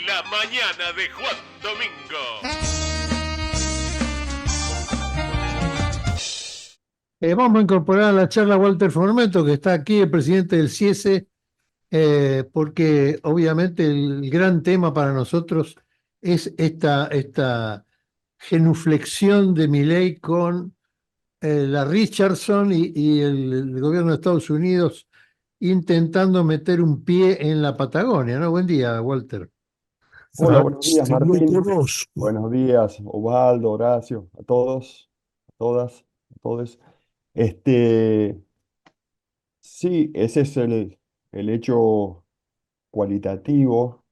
La mañana de Juan Domingo. Vamos a incorporar a la charla a Walter Formeto, que está aquí, el presidente del CIESE, porque obviamente el gran tema para nosotros es esta genuflexión de Milei con la Richardson y el gobierno de Estados Unidos intentando meter un pie en la Patagonia, ¿no? Buen día, Walter. Hola, buenos días, Te lo Martín. conozco. Buenos días, Osvaldo, Horacio, a todos, a todas, a todos. Este, sí, ese es el hecho cualitativo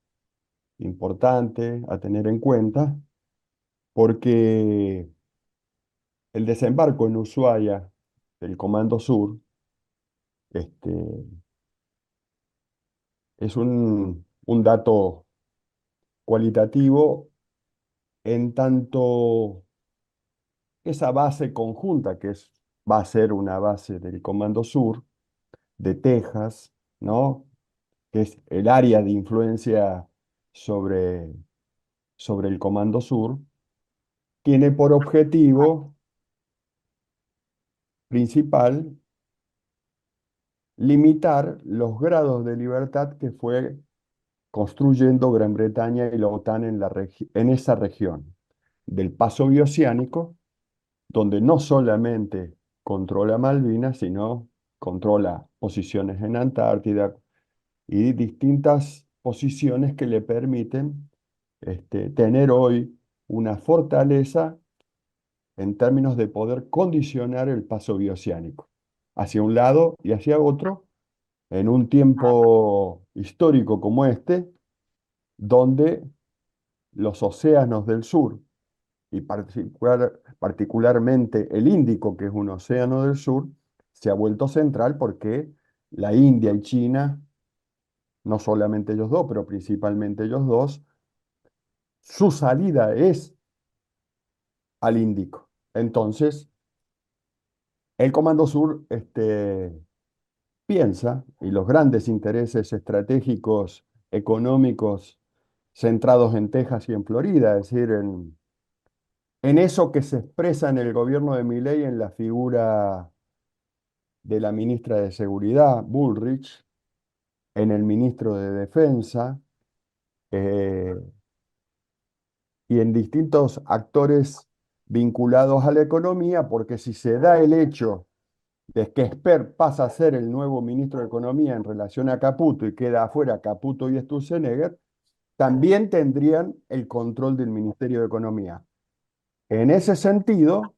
importante a tener en cuenta, porque el desembarco en Ushuaia del Comando Sur, este, es un dato cualitativo en tanto esa base conjunta va a ser una base del Comando Sur de Texas, ¿no? Que es el área de influencia sobre, sobre el Comando Sur, tiene por objetivo principal limitar los grados de libertad que fue construyendo Gran Bretaña y la OTAN en esa región del Paso Bioceánico, donde no solamente controla Malvinas, sino controla posiciones en Antártida y distintas posiciones que le permiten tener hoy una fortaleza en términos de poder condicionar el paso bioceánico hacia un lado y hacia otro en un tiempo histórico como este, donde los océanos del sur y particularmente el Índico, que es un océano del sur, se ha vuelto central porque la India y China, no solamente ellos dos, pero principalmente ellos dos, su salida es al Índico. Entonces, el Comando Sur piensa, y los grandes intereses estratégicos, económicos, centrados en Texas y en Florida, es decir, en eso que se expresa en el gobierno de Milei en la figura de la ministra de Seguridad, Bullrich, en el ministro de Defensa, eh, y en distintos actores vinculados a la economía, porque si se da el hecho de que Esper pasa a ser el nuevo ministro de Economía en relación a Caputo y queda afuera Caputo y Sturzenegger, también tendrían el control del Ministerio de Economía. En ese sentido,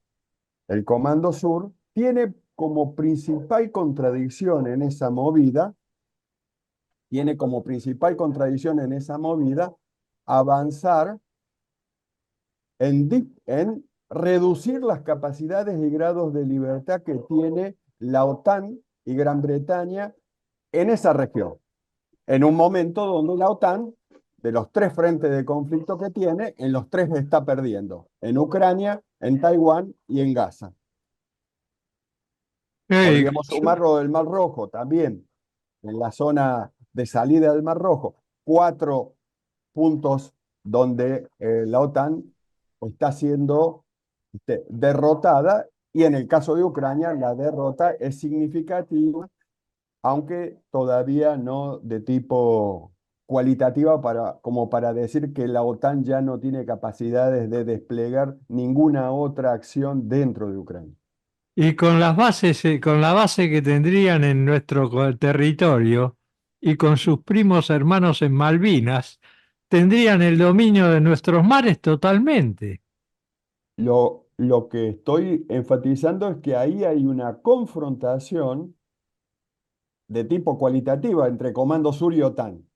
el Comando Sur tiene como principal contradicción en esa movida, avanzar en reducir las capacidades y grados de libertad que tiene la OTAN y Gran Bretaña en esa región, en un momento donde la OTAN, de los tres frentes de conflicto que tiene, en los tres está perdiendo, en Ucrania, en Taiwán y en Gaza. Hey, Podríamos sumarlo del Mar Rojo también, en la zona de salida del Mar Rojo, 4 puntos donde la OTAN está siendo derrotada, y en el caso de Ucrania la derrota es significativa, aunque todavía no de tipo cualitativa como para decir que la OTAN ya no tiene capacidades de desplegar ninguna otra acción dentro de Ucrania. y con las bases, con la base que tendrían en nuestro territorio y con sus primos hermanos en Malvinas, tendrían el dominio de nuestros mares totalmente. Lo que estoy enfatizando es que ahí hay una confrontación de tipo cualitativa entre Comando Sur y OTAN,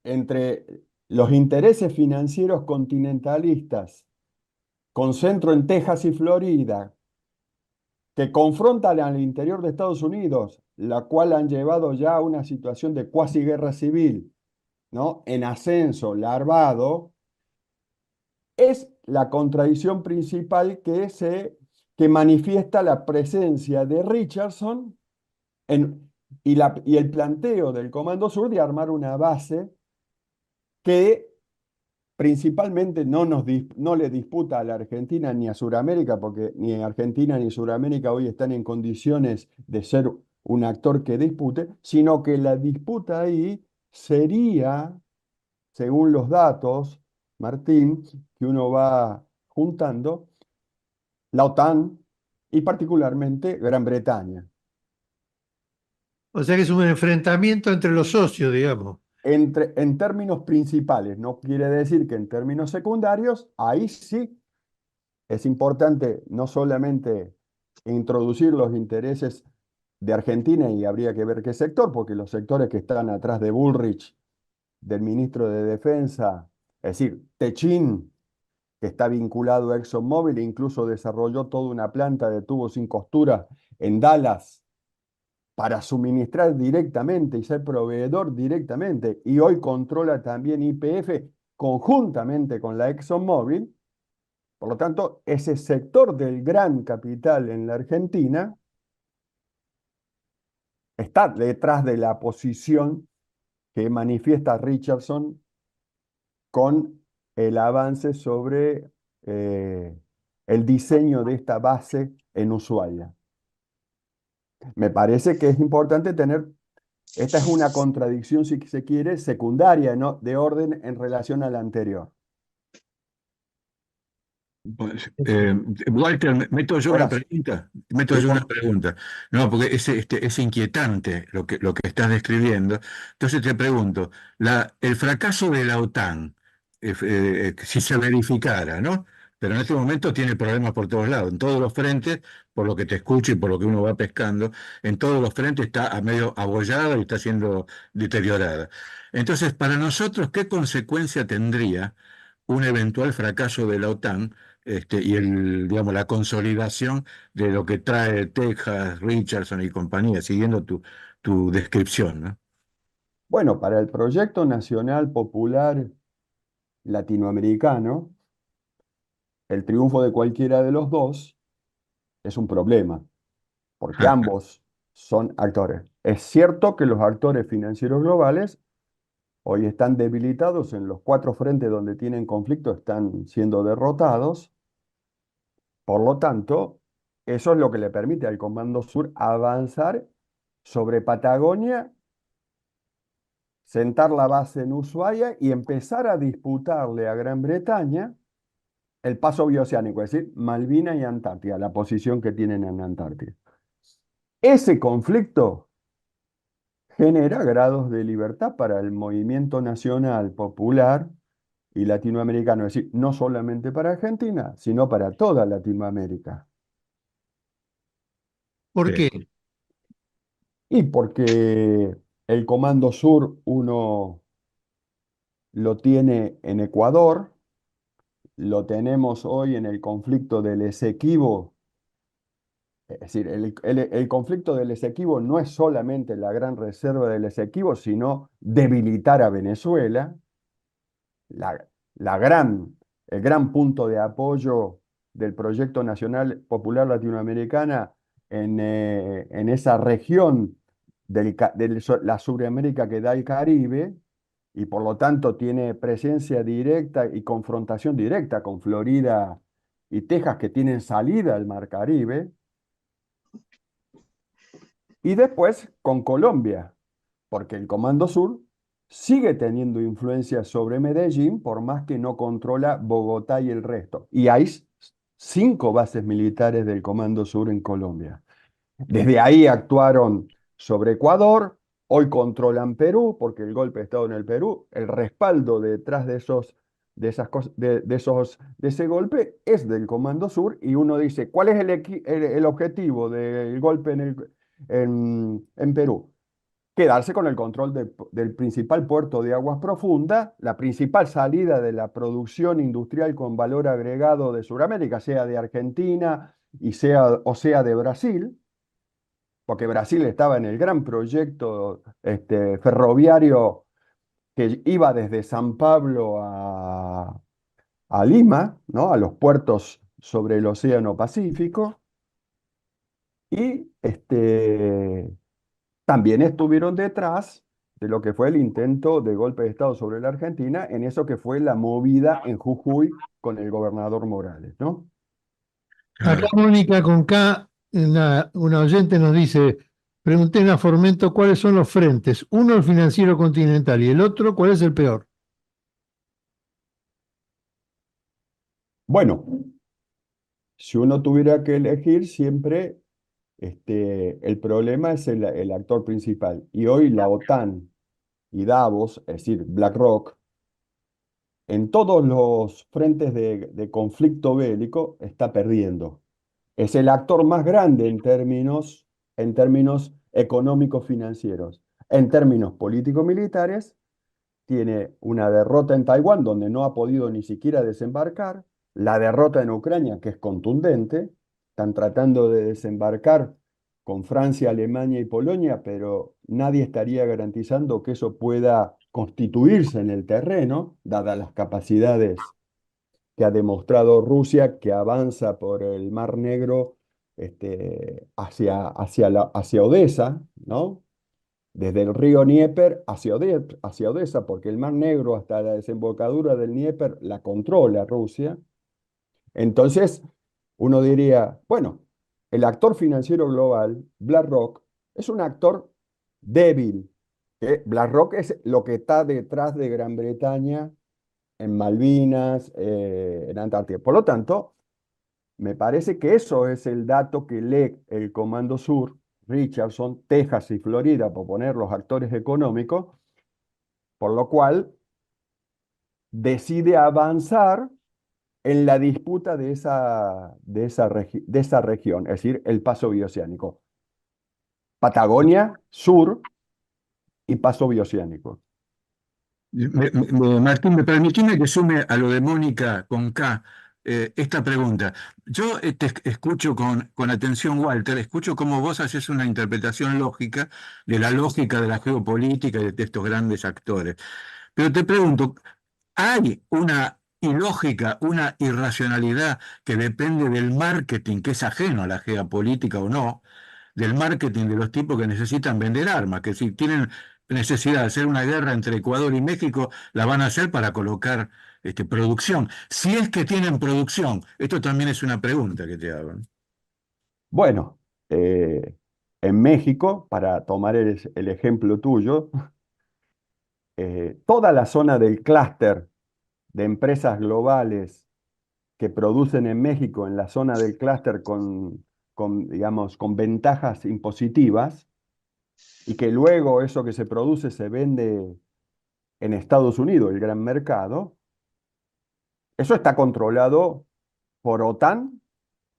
entre los intereses financieros continentalistas con centro en Texas y Florida, que confrontan al interior de Estados Unidos, la cual han llevado ya a una situación de cuasi guerra civil, ¿no? En ascenso, larvado, es la contradicción principal que manifiesta la presencia de Richardson y el planteo del Comando Sur de armar una base que principalmente no le disputa a la Argentina ni a Sudamérica, porque ni Argentina ni Sudamérica hoy están en condiciones de ser un actor que dispute, sino que la disputa ahí sería, según los datos, Martín, que uno va juntando, la OTAN y particularmente Gran Bretaña. O sea que es un enfrentamiento entre los socios, digamos. En términos principales, no quiere decir que en términos secundarios, ahí sí es importante no solamente introducir los intereses de Argentina y habría que ver qué sector, porque los sectores que están atrás de Bullrich, del ministro de Defensa, es decir, Techin, que está vinculado a ExxonMobil, e incluso desarrolló toda una planta de tubos sin costura en Dallas para suministrar directamente y ser proveedor directamente, y hoy controla también YPF conjuntamente con la ExxonMobil. Por lo tanto, ese sector del gran capital en la Argentina está detrás de la posición que manifiesta Richardson con el avance sobre el diseño de esta base en Ushuaia. Me parece que es importante tener, esta es una contradicción, si se quiere, secundaria, ¿no? De orden en relación a la anterior. Pues, Walter, meto yo una Horacio, pregunta, meto sí, yo una pregunta. No, porque es inquietante lo que estás describiendo. Entonces te pregunto, el fracaso de la OTAN, si se verificara, ¿no? Pero en este momento tiene problemas por todos lados, en todos los frentes, por lo que te escucho y por lo que uno va pescando, en todos los frentes está a medio abollada y está siendo deteriorada. Entonces, para nosotros, ¿qué consecuencia tendría un eventual fracaso de la OTAN? Y digamos, la consolidación de lo que trae Texas, Richardson y compañía, siguiendo tu descripción, ¿no? bueno, para el proyecto nacional popular latinoamericano, el triunfo de cualquiera de los dos es un problema, porque ambos son actores. Es cierto que los actores financieros globales hoy están debilitados en los cuatro frentes donde tienen conflicto, están siendo derrotados. Por lo tanto, eso es lo que le permite al Comando Sur avanzar sobre Patagonia, sentar la base en Ushuaia y empezar a disputarle a Gran Bretaña el paso bioceánico, es decir, Malvinas y Antártida, la posición que tienen en Antártida. Ese conflicto genera grados de libertad para el movimiento nacional popular y latinoamericano, es decir, no solamente para Argentina, sino para toda Latinoamérica. ¿Por Sí. qué? Y porque el Comando Sur uno lo tiene en Ecuador, lo tenemos hoy en el conflicto del Esequibo. Es decir, el conflicto del Esequibo no es solamente la gran reserva del Esequibo, sino debilitar a Venezuela. La, el gran punto de apoyo del Proyecto Nacional Popular Latinoamericana en esa región de la Suramérica que da el Caribe, y por lo tanto tiene presencia directa y confrontación directa con Florida y Texas, que tienen salida al Mar Caribe, y después con Colombia, porque el Comando Sur sigue teniendo influencia sobre Medellín, por más que no controla Bogotá y el resto. Y hay 5 bases militares del Comando Sur en Colombia. Desde ahí actuaron sobre Ecuador, hoy controlan Perú, porque el golpe de Estado en el Perú, el respaldo detrás de ese golpe es del Comando Sur, y uno dice, ¿cuál es el objetivo del golpe en Perú? Quedarse con el control del principal puerto de aguas profundas, la principal salida de la producción industrial con valor agregado de Sudamérica, sea de Argentina o sea de Brasil, porque Brasil estaba en el gran proyecto ferroviario que iba desde San Pablo a Lima, ¿no? A los puertos sobre el Océano Pacífico, y también estuvieron detrás de lo que fue el intento de golpe de Estado sobre la Argentina, en eso que fue la movida en Jujuy con el gobernador Morales, ¿no? Acá Claro. Mónica con K, una oyente nos dice, pregunté a Formento cuáles son los frentes. Uno, el financiero continental, y el otro, ¿cuál es el peor? Bueno, si uno tuviera que elegir, siempre el problema es el actor principal. Y hoy la OTAN y Davos, es decir, BlackRock, en todos los frentes de conflicto bélico está perdiendo. Es el actor más grande en términos económicos financieros. En términos político-militares, tiene una derrota en Taiwán, donde no ha podido ni siquiera desembarcar, la derrota en Ucrania, que es contundente, están tratando de desembarcar con Francia, Alemania y Polonia, pero nadie estaría garantizando que eso pueda constituirse en el terreno, dadas las capacidades que ha demostrado Rusia, que avanza por el Mar Negro hacia Odessa, ¿no? Desde el río Dnieper hacia Odessa, porque el Mar Negro hasta la desembocadura del Dnieper la controla Rusia. Entonces, uno diría, bueno, el actor financiero global, BlackRock, es un actor débil. BlackRock es lo que está detrás de Gran Bretaña en Malvinas, en Antártida. Por lo tanto, me parece que eso es el dato que lee el Comando Sur, Richardson, Texas y Florida, por poner los actores económicos, por lo cual decide avanzar en la disputa de esa región, es decir, el paso bioceánico. Patagonia, sur y paso bioceánico. Martín, me permitime que sume a lo de Mónica con K esta pregunta. Yo te escucho con atención, Walter, escucho cómo vos haces una interpretación lógica de la lógica de la geopolítica y de estos grandes actores. Pero te pregunto, ¿hay una ilógica, una irracionalidad que depende del marketing, que es ajeno a la geopolítica o no, del marketing de los tipos que necesitan vender armas, que si tienen necesidad de hacer una guerra entre Ecuador y México, la van a hacer para colocar producción? Si es que tienen producción, esto también es una pregunta que te hago. Bueno, en México, para tomar el ejemplo tuyo, toda la zona del clúster de empresas globales que producen en México, en la zona del clúster digamos, con ventajas impositivas, y que luego eso que se produce se vende en Estados Unidos, el gran mercado, eso está controlado por OTAN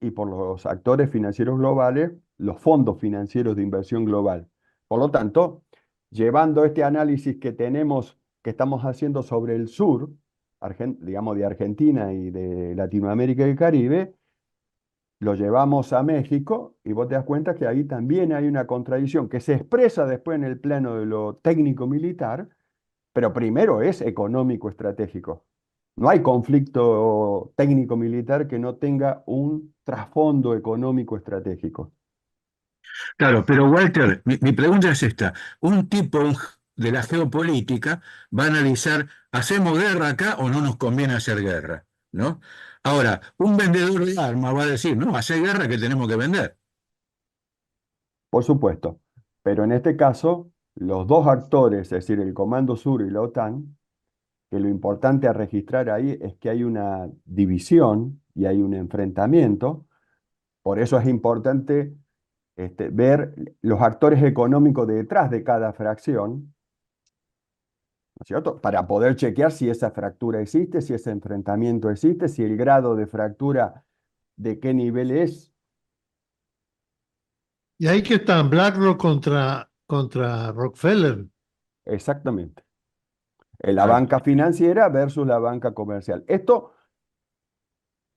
y por los actores financieros globales, los fondos financieros de inversión global. Por lo tanto, llevando este análisis que tenemos, que estamos haciendo sobre el sur, digamos de Argentina y de Latinoamérica y el Caribe, lo llevamos a México y vos te das cuenta que ahí también hay una contradicción que se expresa después en el plano de lo técnico-militar, pero primero es económico-estratégico. No hay conflicto técnico-militar que no tenga un trasfondo económico-estratégico. Claro, pero Walter, mi pregunta es esta. Un tipo de la geopolítica va a analizar, ¿hacemos guerra acá o no nos conviene hacer guerra? ¿No? Ahora, un vendedor de armas va a decir, no, hacer guerra que tenemos que vender. Por supuesto, pero en este caso, los dos actores, es decir, el Comando Sur y la OTAN, que lo importante a registrar ahí es que hay una división y hay un enfrentamiento. Por eso es importante ver los actores económicos detrás de cada fracción, ¿no es cierto? Para poder chequear si esa fractura existe, si ese enfrentamiento existe, si el grado de fractura de qué nivel es. Y ahí que están BlackRock contra Rockefeller. Exactamente. La Claro. banca financiera versus la banca comercial.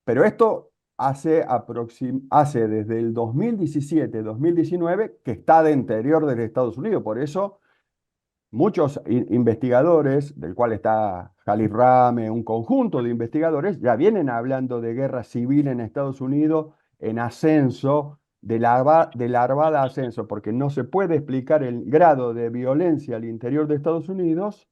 Pero esto hace desde el 2017-2019 que está de interior del Estados Unidos. Por eso muchos investigadores, del cual está Khalid Rame, un conjunto de investigadores, ya vienen hablando de guerra civil en Estados Unidos en ascenso de larvada ascenso, porque no se puede explicar el grado de violencia al interior de Estados Unidos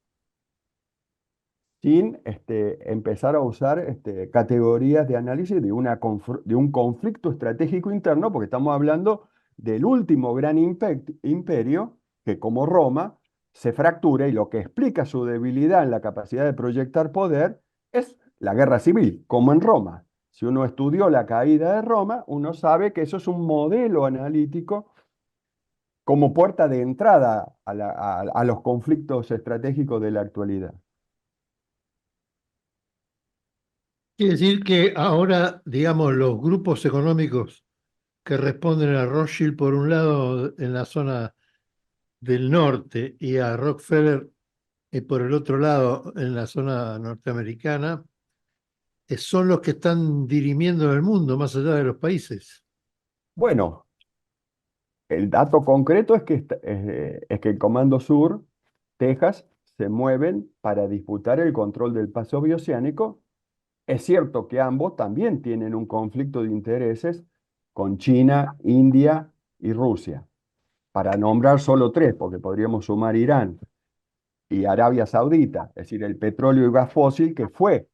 sin empezar a usar categorías de análisis de un conflicto estratégico interno, porque estamos hablando del último gran imperio que, como Roma, se fractura, y lo que explica su debilidad en la capacidad de proyectar poder es la guerra civil, como en Roma. Si uno estudió la caída de Roma, uno sabe que eso es un modelo analítico como puerta de entrada a los conflictos estratégicos de la actualidad. Quiere decir que ahora, digamos, los grupos económicos que responden a Rothschild por un lado en la zona del norte y a Rockefeller por el otro lado en la zona norteamericana, son los que están dirimiendo el mundo más allá de los países. Bueno, el dato concreto es que, es que el Comando Sur, Texas, se mueven para disputar el control del paso bioceánico. Es cierto que ambos también tienen un conflicto de intereses con China, India y Rusia, para nombrar solo tres, porque podríamos sumar Irán y Arabia Saudita, es decir, el petróleo y gas fósil que fue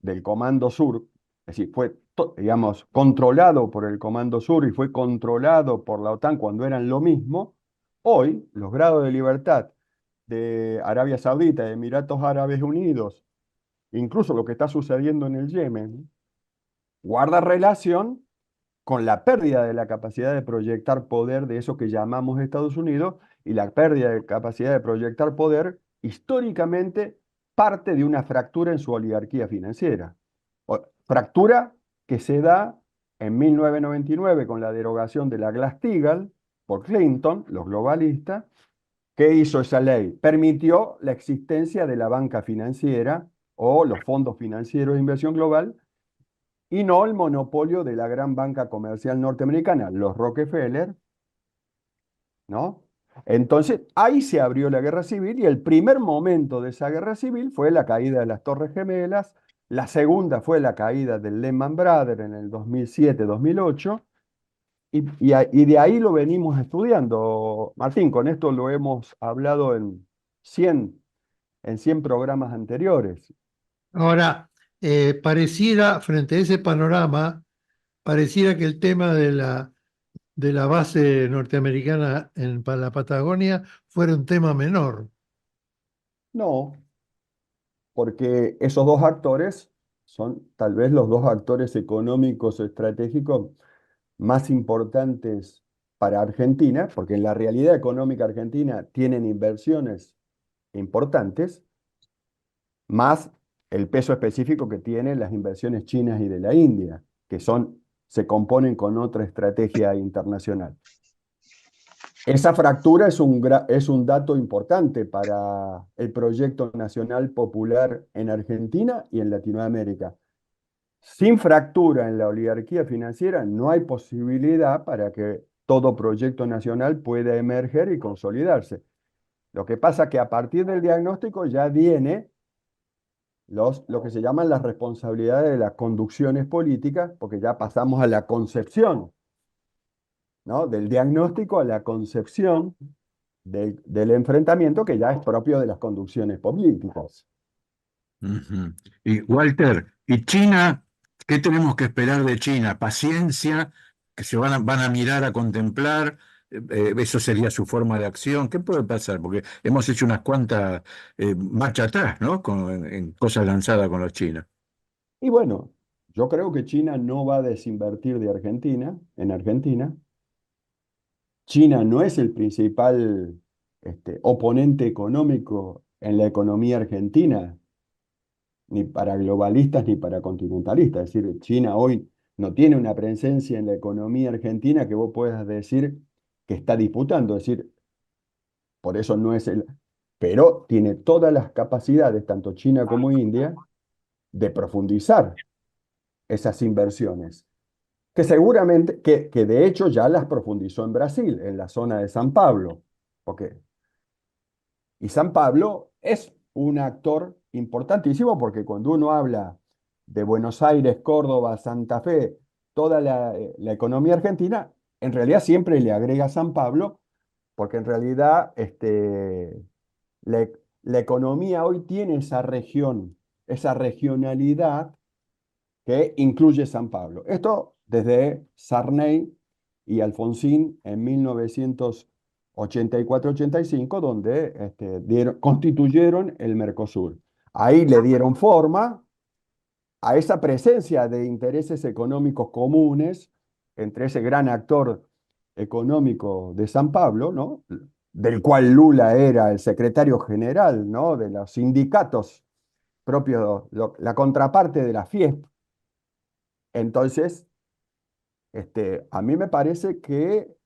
del Comando Sur, es decir, fue, digamos, controlado por el Comando Sur y fue controlado por la OTAN cuando eran lo mismo. Hoy, los grados de libertad de Arabia Saudita, de Emiratos Árabes Unidos, incluso lo que está sucediendo en el Yemen, guarda relación con la pérdida de la capacidad de proyectar poder de eso que llamamos Estados Unidos, y la pérdida de capacidad de proyectar poder históricamente parte de una fractura en su oligarquía financiera. Fractura que se da en 1999 con la derogación de la Glass-Steagall por Clinton, los globalistas. ¿Qué hizo esa ley? Permitió la existencia de la banca financiera o los fondos financieros de inversión global, y no el monopolio de la gran banca comercial norteamericana, los Rockefeller, ¿no? Entonces, ahí se abrió la guerra civil, y el primer momento de esa guerra civil fue la caída de las Torres Gemelas, la segunda fue la caída del Lehman Brothers en el 2007-2008, y de ahí lo venimos estudiando. Martín, con esto lo hemos hablado en 100 programas anteriores. Ahora, pareciera, frente a ese panorama, pareciera que el tema de la base norteamericana en la Patagonia fuera un tema menor. No, porque esos dos actores son tal vez los dos actores económicos estratégicos más importantes para Argentina, porque en la realidad económica argentina tienen inversiones importantes, más el peso específico que tienen las inversiones chinas y de la India, que se componen con otra estrategia internacional. Esa fractura es un dato importante para el proyecto nacional popular en Argentina y en Latinoamérica. Sin fractura en la oligarquía financiera no hay posibilidad para que todo proyecto nacional pueda emerger y consolidarse. Lo que pasa es que a partir del diagnóstico ya viene lo que se llaman las responsabilidades de las conducciones políticas, porque ya pasamos a la concepción, ¿no? Del diagnóstico a la concepción del enfrentamiento, que ya es propio de las conducciones políticas. Ujú. Y Walter, ¿y China? ¿Qué tenemos que esperar de China? ¿Paciencia? ¿Que se van a mirar, a contemplar? Eso sería su forma de acción. ¿Qué puede pasar? Porque hemos hecho unas cuantas marcha atrás, ¿no? En cosas lanzadas con los chinos. Y bueno, yo creo que China no va a desinvertir en Argentina. China no es el principal oponente económico en la economía argentina, ni para globalistas ni para continentalistas. Es decir, China hoy no tiene una presencia en la economía argentina que vos puedas decir que está disputando. Es decir, por eso no es el... Pero tiene todas las capacidades, tanto China como India, de profundizar esas inversiones, que seguramente, que de hecho ya las profundizó en Brasil, en la zona de San Pablo. Porque, y San Pablo es un actor importantísimo, porque cuando uno habla de Buenos Aires, Córdoba, Santa Fe, toda la economía argentina, en realidad siempre le agrega San Pablo, porque en realidad la, la economía hoy tiene esa región, esa regionalidad que incluye San Pablo. Esto desde Sarney y Alfonsín en 1984-85, donde constituyeron el Mercosur. Ahí le dieron forma a esa presencia de intereses económicos comunes entre ese gran actor económico de San Pablo, ¿no? Del cual Lula era el secretario general, ¿no? De los sindicatos propios, la contraparte de la FIEP. Entonces, a mí me parece que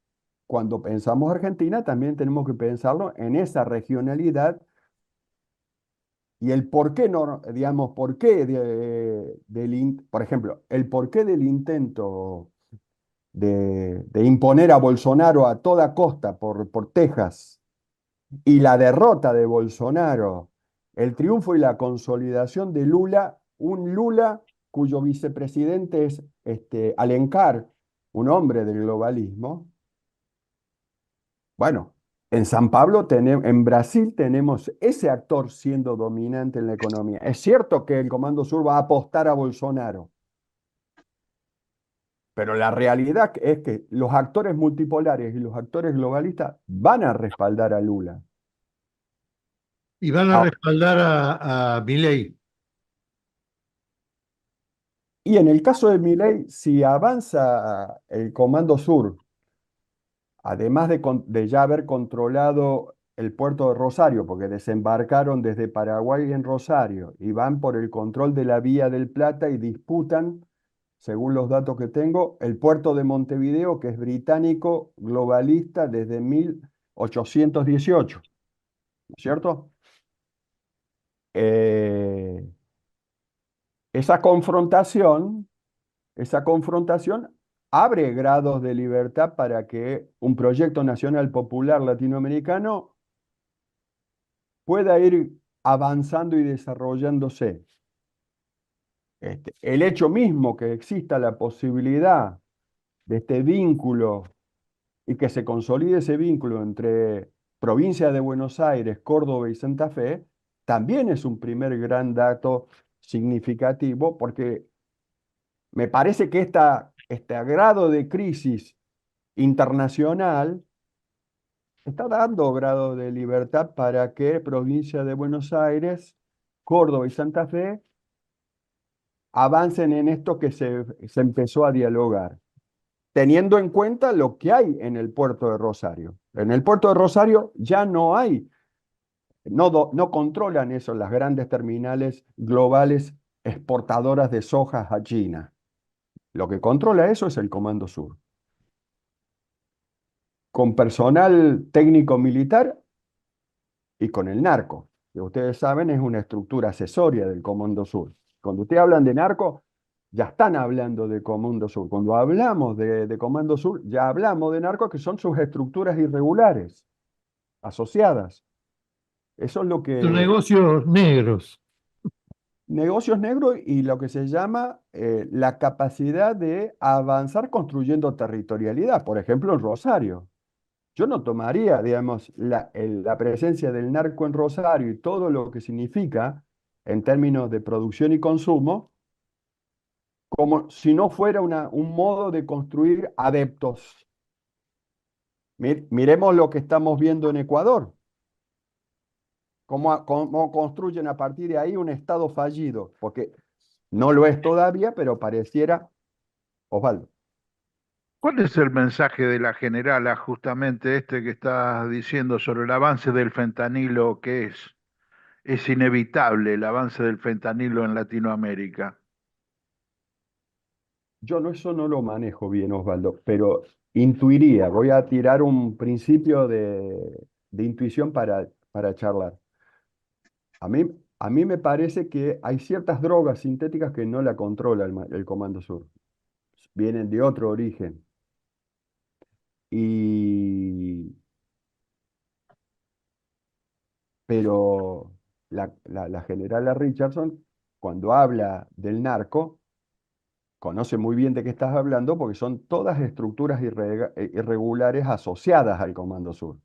cuando pensamos Argentina también tenemos que pensarlo en esa regionalidad y el por qué no, digamos, por qué por ejemplo, el porqué del intento de imponer a Bolsonaro a toda costa por Texas y la derrota de Bolsonaro, el triunfo y la consolidación de Lula, un Lula cuyo vicepresidente es Alencar, un hombre del globalismo. Bueno, en San Pablo, en Brasil tenemos ese actor siendo dominante en la economía. Es cierto que el Comando Sur va a apostar a Bolsonaro, pero la realidad es que los actores multipolares y los actores globalistas van a respaldar a Lula. Y van a Ahora, respaldar a Milei. y en el caso de Milei, si avanza el Comando Sur, además de ya haber controlado el puerto de Rosario, porque desembarcaron desde Paraguay en Rosario y van por el control de la Vía del Plata y disputan, según los datos que tengo, el puerto de Montevideo, que es británico, globalista desde 1818, ¿no es cierto? Eh, esa confrontación Esa confrontación abre grados de libertad para que un proyecto nacional popular latinoamericano pueda ir avanzando y desarrollándose. El hecho mismo que exista la posibilidad de este vínculo y que se consolide ese vínculo entre provincia de Buenos Aires, Córdoba y Santa Fe, también es un primer gran dato significativo porque me parece que este grado de crisis internacional está dando grado de libertad para que provincia de Buenos Aires, Córdoba y Santa Fe avancen en esto que se empezó a dialogar, teniendo en cuenta lo que hay en el puerto de Rosario. En el puerto de Rosario ya no hay, no controlan eso las grandes terminales globales exportadoras de soja a China. Lo que controla eso es el Comando Sur, con personal técnico militar y con el narco, que ustedes saben es una estructura accesoria del Comando Sur. Cuando ustedes hablan de narco, ya están hablando de Comando Sur. Cuando hablamos de Comando Sur, ya hablamos de narco, que son sus estructuras irregulares, asociadas. Eso es lo Son que negocios negros. negocios negros y lo que se llama la capacidad de avanzar construyendo territorialidad. Por ejemplo, en Rosario. Yo no tomaría, digamos, la presencia del narco en Rosario y todo lo que significa en términos de producción y consumo, como si no fuera un modo de construir adeptos. Miremos lo que estamos viendo en Ecuador, cómo construyen a partir de ahí un Estado fallido, porque no lo es todavía, pero pareciera, Osvaldo. ¿Cuál es el mensaje de la generala justamente este que estás diciendo sobre el avance del fentanilo que es inevitable el avance del fentanilo en Latinoamérica? Yo no, eso no lo manejo bien, Osvaldo, pero intuiría, voy a tirar un principio de intuición para charlar. A mí, a mí me parece que hay ciertas drogas sintéticas que no la controla el Comando Sur, vienen de otro origen. Y, pero la generala Richardson, cuando habla del narco, conoce muy bien de qué estás hablando porque son todas estructuras irregulares asociadas al Comando Sur.